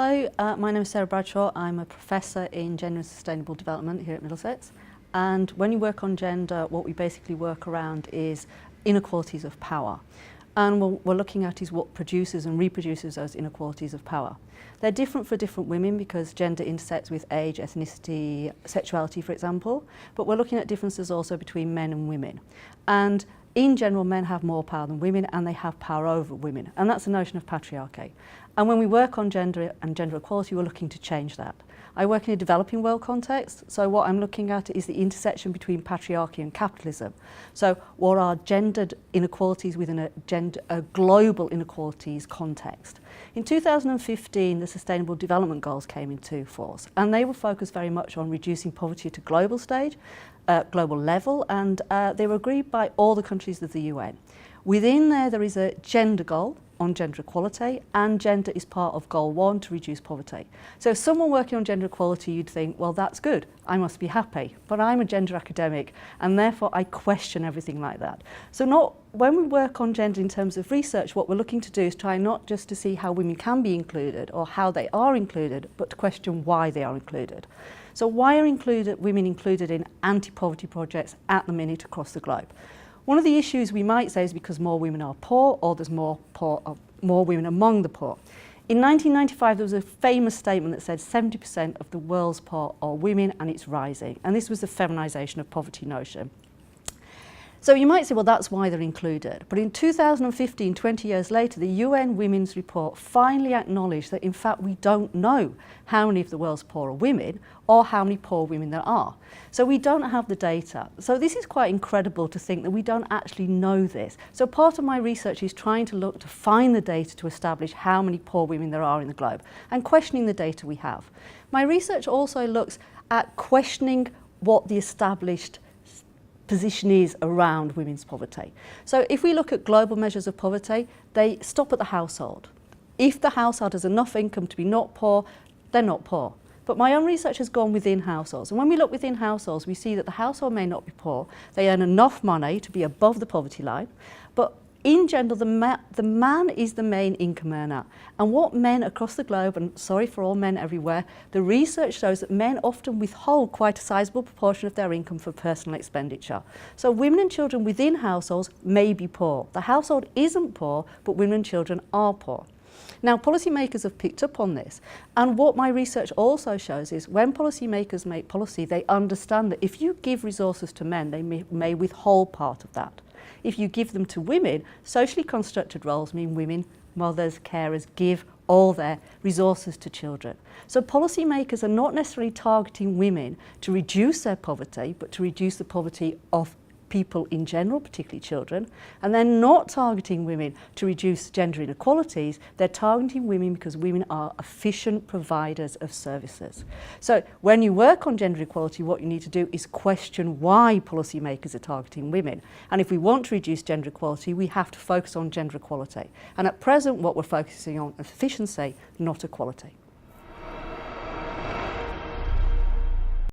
Hello, my name is Sarah Bradshaw. I'm a professor in gender and sustainable development here at Middlesex. And when you work on gender, what we basically work around is inequalities of power. And what we're looking at is what produces and reproduces those inequalities of power. They're different for different women because gender intersects with age, ethnicity, sexuality, for example. But we're looking at differences also between men and women. And in general, men have more power than women and they have power over women. And that's the notion of patriarchy. And when we work on gender and gender equality, we're looking to change that. I work in a developing world context, so what I'm looking at is the intersection between patriarchy and capitalism. So what are gendered inequalities within a global inequalities context? In 2015, the Sustainable Development Goals came into force, and they were focused very much on reducing poverty at a global stage, global level, and they were agreed by all the countries of the UN. Within there is a gender goal on gender equality, and gender is part of goal 1 to reduce poverty. So if someone working on gender equality, you'd think, well, that's good, I must be happy. But I'm a gender academic, and therefore I question everything like that. So when we work on gender in terms of research, what we're looking to do is try not just to see how women can be included or how they are included, but to question why they are included. So why are women included in anti-poverty projects at the minute across the globe? One of the issues we might say is because more women are poor, or there's more women among the poor. In 1995, there was a famous statement that said 70% of the world's poor are women, and it's rising. And this was the feminisation of poverty notion. So you might say, well, that's why they're included. But in 2015, 20 years later, the UN Women's Report finally acknowledged that, in fact, we don't know how many of the world's poor are women or how many poor women there are. So we don't have the data. So this is quite incredible to think that we don't actually know this. So part of my research is trying to look to find the data to establish how many poor women there are in the globe and questioning the data we have. My research also looks at questioning what the established position is around women's poverty. So if we look at global measures of poverty, they stop at the household. If the household has enough income to be not poor, they're not poor. But my own research has gone within households. And when we look within households, we see that the household may not be poor. They earn enough money to be above the poverty line. But in general, the man is the main income earner. And what men across the globe, and sorry for all men everywhere, the research shows that men often withhold quite a sizable proportion of their income for personal expenditure. So women and children within households may be poor. The household isn't poor, but women and children are poor. Now, policymakers have picked up on this, and what my research also shows is when policymakers make policy, they understand that if you give resources to men, they may withhold part of that. If you give them to women, socially constructed roles mean women, mothers, carers, give all their resources to children. So policymakers are not necessarily targeting women to reduce their poverty, but to reduce the poverty of people in general, particularly children, and they're not targeting women to reduce gender inequalities, they're targeting women because women are efficient providers of services. So when you work on gender equality, what you need to do is question why policymakers are targeting women. And if we want to reduce gender equality, we have to focus on gender equality. And at present, what we're focusing on is efficiency, not equality.